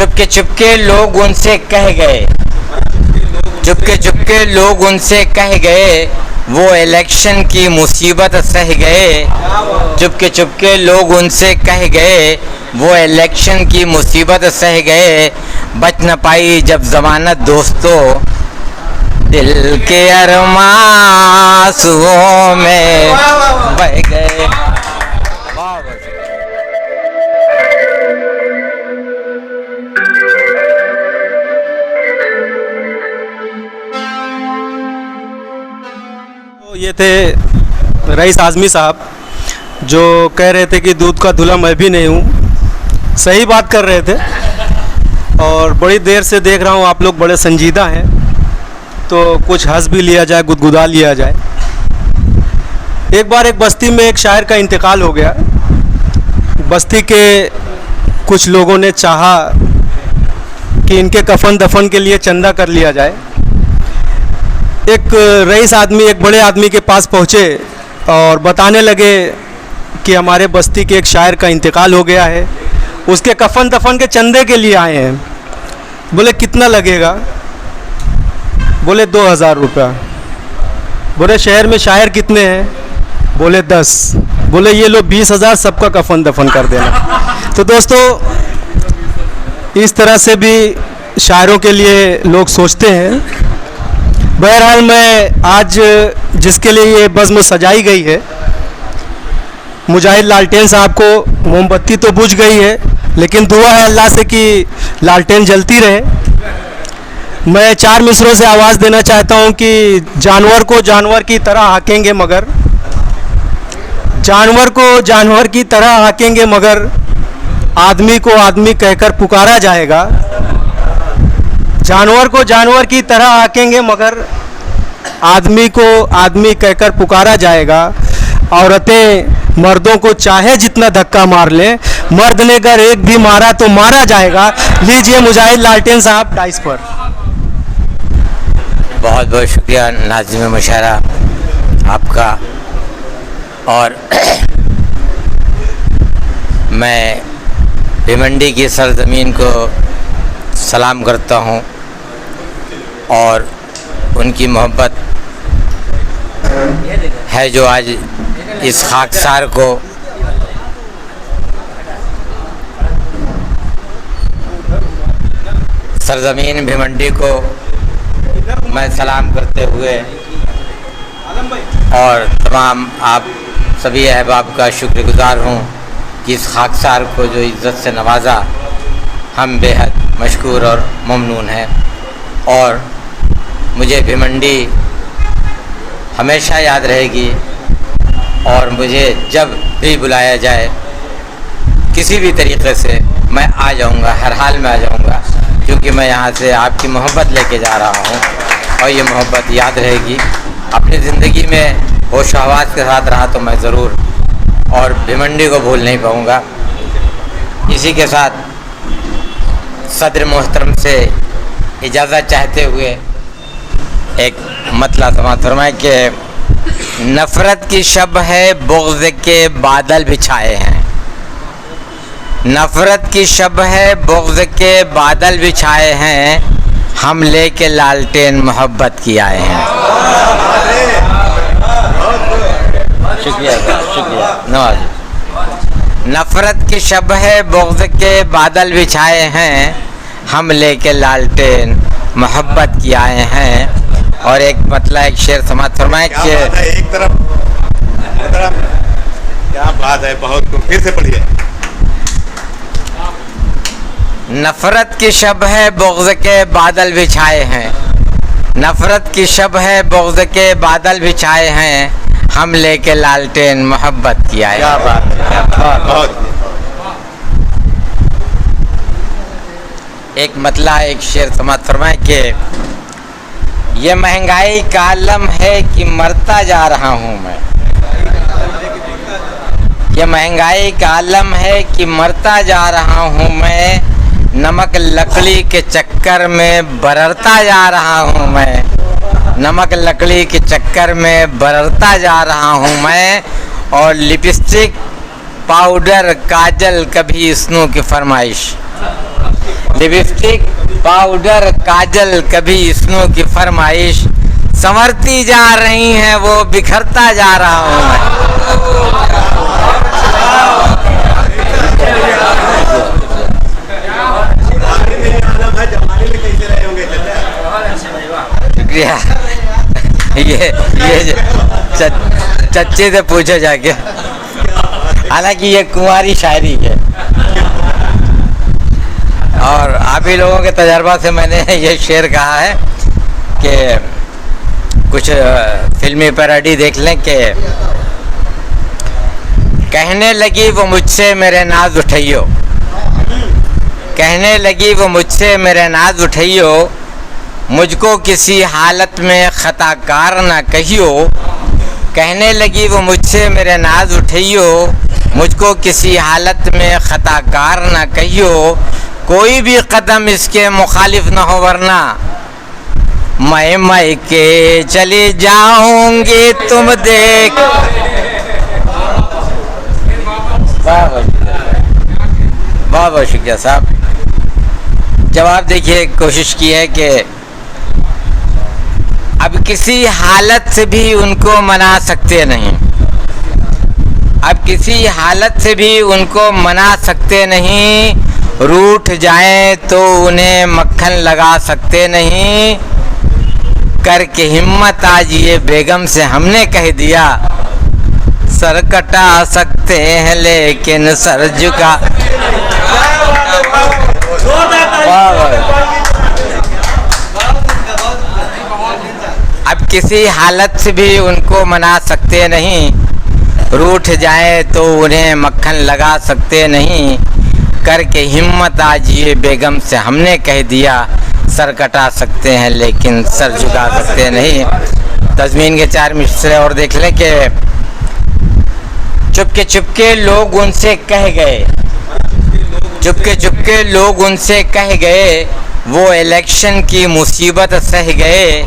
चुपके चुपके लोग उनसे कह गए, चुपके चुपके लोग उनसे कह गए, वो इलेक्शन की मुसीबत सह गए। चुपके चुपके लोग उनसे कह गए, वो इलेक्शन की मुसीबत सह गए। बच न पाई जब जमानत दोस्तों, दिल के अरमां आंसुओं में बह गए। ये थे रईस आज़मी साहब जो कह रहे थे कि दूध का धुला मैं भी नहीं हूँ। सही बात कर रहे थे और बड़ी देर से देख रहा हूँ आप लोग बड़े संजीदा हैं, तो कुछ हंस भी लिया जाए, गुदगुदा लिया जाए। एक बार एक बस्ती में एक शायर का इंतकाल हो गया। बस्ती के कुछ लोगों ने चाहा कि इनके कफन दफन के लिए चंदा कर लिया जाए। एक रईस आदमी एक बड़े आदमी के पास पहुँचे और बताने लगे कि हमारे बस्ती के एक शायर का इंतकाल हो गया है, उसके कफन दफन के चंदे के लिए आए हैं। बोले कितना लगेगा? बोले 2000 रुपया। बोले शहर में शायर कितने हैं? बोले 10। बोले ये लो 20,000, सबका कफन दफन कर देना। तो दोस्तों इस तरह से भी शायरों के लिए लोग सोचते हैं। बहरहाल मैं आज जिसके लिए ये बज़्म सजाई गई है, मुजाहिद लालटेन साहब को मोमबत्ती तो बुझ गई है, लेकिन दुआ है अल्लाह से कि लालटेन जलती रहे। मैं 4 मिसरों से आवाज़ देना चाहता हूँ कि जानवर को जानवर की तरह हाकेंगे मगर, जानवर को जानवर की तरह हाकेंगे मगर, आदमी को आदमी कहकर पुकारा जाएगा। जानवर को जानवर की तरह हाकेंगे मगर, आदमी को आदमी कहकर पुकारा जाएगा। औरतें मर्दों को चाहे जितना धक्का मार लें, मर्द ने अगर एक भी मारा तो मारा जाएगा। लीजिए मुजाहिद लालटेन साहब डाइस पर। बहुत बहुत शुक्रिया नाज़िम मुशायरा आपका। और मैं भिवंडी की सरजमीन को सलाम करता हूँ और उनकी मोहब्बत है जो आज इस खाकसार को सरजमीन भिवंडी को मैं सलाम करते हुए और तमाम आप सभी अहबाब का शुक्रगुजार हूँ कि इस खाकसार को जो इज़्ज़त से नवाजा, हम बेहद मशकूर और ममनून हैं। और मुझे भिवंडी हमेशा याद रहेगी और मुझे जब भी बुलाया जाए किसी भी तरीक़े से मैं आ जाऊंगा, हर हाल में आ जाऊंगा, क्योंकि मैं यहाँ से आपकी मोहब्बत लेके जा रहा हूँ और ये मोहब्बत याद रहेगी। अपनी ज़िंदगी में होश हवास के साथ रहा तो मैं ज़रूर और भिवंडी को भूल नहीं पाऊँगा। इसी के साथ सदर मोहतरम से इजाज़त चाहते हुए एक मतला समाअत फरमाए कि नफ़रत की शब है, बुग़्ज़ के बादल बिछाए हैं। नफ़रत की शब है, बुग़्ज़ के बादल बिछाए हैं, हम लेके लालटेन मोहब्बत की आए हैं। शुक्रिया शुक्रिया नवाज़। नफ़रत की शब है, बुग़्ज़ के बादल बिछाए हैं, हम लेके लालटेन मोहब्बत की आए हैं। और एक मतलब एक शेर समाअत फरमाए कि एक तरफ क्या बात है, बहुत फिर से पढ़िए। नफ़रत की शब है, बुग़्ज़ के बादल बिछाए हैं। नफ़रत की शब है, बुग़्ज़ के बादल बिछाए हैं, हम लेके लालटेन मोहब्बत की आए। क्या बात है, बहुत। एक मतला एक शेर समाअत फरमाए कि ये महंगाई का आलम है कि मरता जा रहा हूँ मैं। ये महंगाई का आलम है कि मरता जा रहा हूँ मैं, नमक लकड़ी के चक्कर में बररता जा रहा हूँ मैं। नमक लकड़ी के चक्कर में बररता जा रहा हूँ मैं। और लिपस्टिक पाउडर काजल कभी स्नो की फरमाइश। लिपस्टिक, पाउडर, काजल, कभी स्नो की फरमाइश, संवरती जा रही हैं वो, बिखरता जा रहा हूँ मैं। शुक्रिया। ये चच्चे से पूछो जाके, हालांकि ये कुंवारी शायरी है और आप ही लोगों के तजर्बा से मैंने ये शेर कहा है कि कुछ फिल्मी पैरोडी देख लें कि कहने लगी वो मुझसे मेरे नाज उठैयो, कहने लगी वो मुझसे मेरे नाज उठैयो, मुझको किसी हालत में खताकार ना कहियो, कहने लगी वो मुझसे मेरे नाज उठैयो, मुझको किसी हालत में खताकार ना कहियो, कोई भी कदम इसके मुखालिफ न हो वरना मैं के चली जाऊंगी तुम देख। बहुत शुक्रिया साहब। जवाब देखिए, कोशिश की है कि अब किसी हालत से भी उनको मना सकते नहीं, अब किसी हालत से भी उनको मना सकते नहीं, रूठ जाएं तो उन्हें मक्खन लगा सकते नहीं, करके हिम्मत आज ये बेगम से हमने कह दिया, सर कटा सकते हैं लेकिन सर झुका। अब किसी हालत से भी उनको मना सकते नहीं, रूठ जाए तो उन्हें मक्खन लगा सकते नहीं, करके हिम्मत आज ये बेगम से हमने कह दिया, सर कटा सकते हैं लेकिन सर झुका सकते नहीं। तज़मीन के 4 मिसरे और देख लें कि चुपके चुपके लोग उनसे कह गए, चुपके चुपके लोग उनसे कह गए, वो इलेक्शन की मुसीबत सह गए,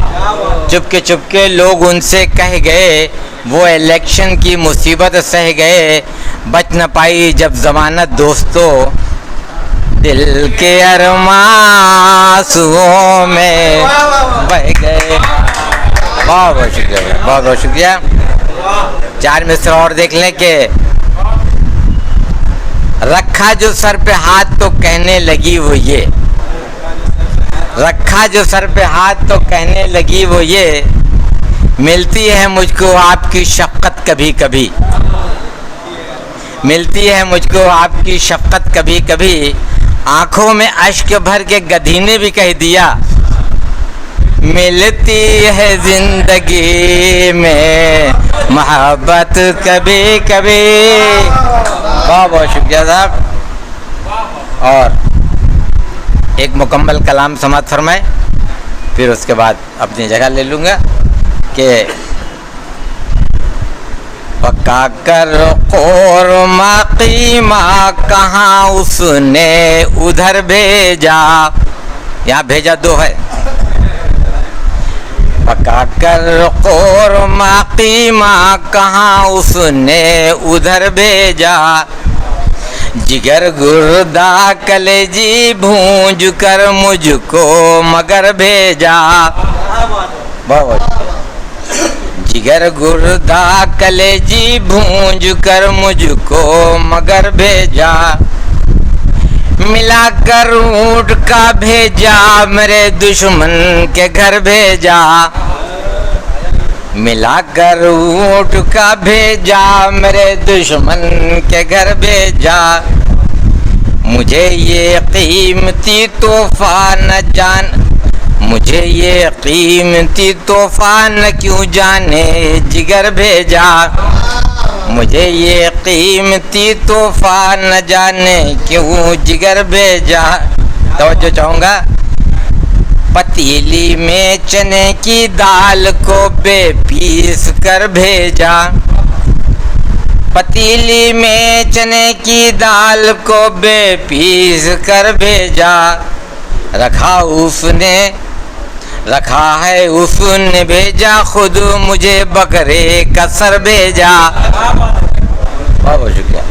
चुपके चुपके लोग उनसे कह गए, वो इलेक्शन की मुसीबत सह गए, बच न पाई जब ज़मानत दोस्तों, दिल के अरमासुओं में बह गए। बहुत बहुत शुक्रिया, बहुत बहुत शुक्रिया। 4 मिसरे और देख लें कि रखा जो सर पे हाथ तो कहने लगी वो ये, रखा जो सर पे हाथ तो कहने लगी वो ये, मिलती है मुझको आपकी शफ़क़त कभी कभी, मिलती है मुझको आपकी शफ़क़त कभी कभी, आँखों में अश्क भर के गधी ने भी कह दिया, मिलती है जिंदगी में मोहब्बत कभी कभी। बहुत बहुत शुक्रिया साहब। और एक मुकम्मल कलाम समाअत फरमाए, फिर उसके बाद अपनी जगह ले लूँगा कि पका कर क़ोरमा क़ीमा कहाँ उसने उधर भेजा, यहाँ भेजा 2 है, पका कर क़ोरमा क़ीमा कहाँ उसने उधर भेजा, जिगर गुर्दा कलेजी भूंज कर मुझको मगर भेजा। बहुत जिगर गुर्दा कलेजी भूंज कर मुझको मगर भेजा, मिला कर ऊँट का भेजा मेरे दुश्मन के घर भेजा, मिला कर ऊँट का भेजा मेरे दुश्मन के घर भेजा, मुझे ये कीमती तोहफा न जान, मुझे ये कीमती तोहफा न क्यों जाने जिगर भेजा, मुझे ये कीमती तोहफा न जाने क्यों जिगर भेजा। तवज्जो चाहूँगा, पतीली में चने की दाल को बेपीस कर भेजा, पतीली में चने की दाल को बेपीस कर भेजा, रखा उसने, रखा है उसने भेजा, खुद मुझे बकरे का सर भेजा। बहुत बहुत शुक्रिया।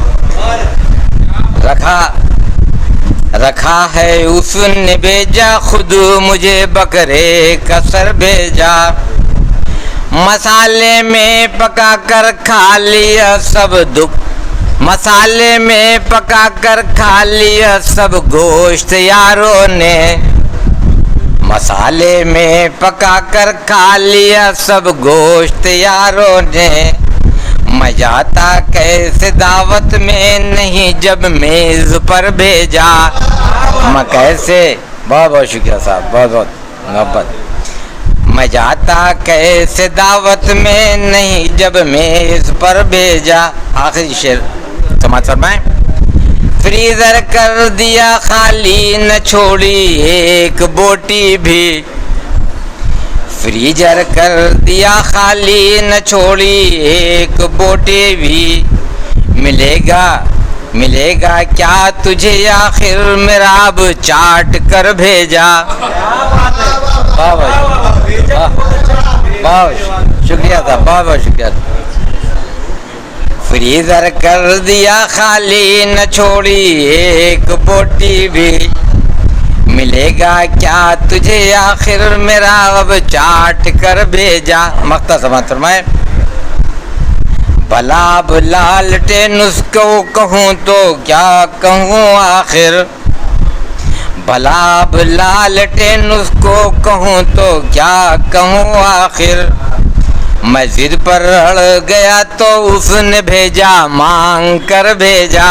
रखा रखा है उसने भेजा, खुद मुझे बकरे का सर भेजा। मसाले में पका कर खा लिया सब दुख, मसाले में पका कर खा लिया सब गोश्त यारों ने। मसाले में पका कर खा लिया सब गोश्त यारों ने। मैं जाता कैसे दावत में नहीं जब मेज़ पर भेजा। मैं कैसे, बहुत बहुत शुक्रिया साहब, बहुत बहुत मोहब्बत। मैं जाता कैसे दावत में नहीं जब मेज़ पर भेजा। आखिरी शेर समाज फरमाएं। फ्रीजर कर दिया खाली, न छोड़ी एक बोटी भी। फ्रीजर कर दिया खाली, न छोड़ी एक बोटी भी। मिलेगा मिलेगा क्या तुझे आखिर मेरा अब चाट कर भेजा। बहुत शुक्रिया था, बहुत बहुत शुक्रिया। फ्रीजर कर दिया खाली, न छोड़ी एक बोटी भी। मिलेगा क्या तुझे आखिर मेरा अब चाट कर भेजा। मख्ता समाज फरमाए। भला लालटे नुस्खो कहूँ तो क्या कहूँ आखिर। भला लालटे नुस्खो कहूँ तो क्या कहूँ आखिर। मैं जिद पर अड़ गया तो उसने भेजा मांग कर भेजा।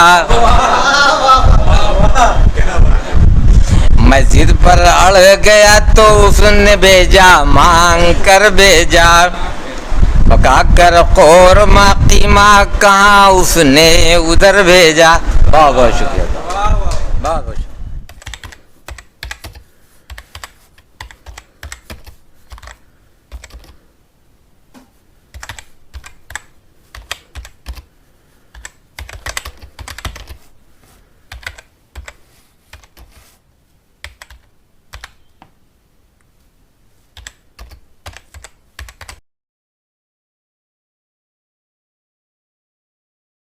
मैं जिद पर अड़ गया तो उसने भेजा मांग कर भेजा। पका कर कौरमा कीमा कहाँ उसने उधर भेजा। बहुत बहुत शुक्रिया, बहुत बहुत।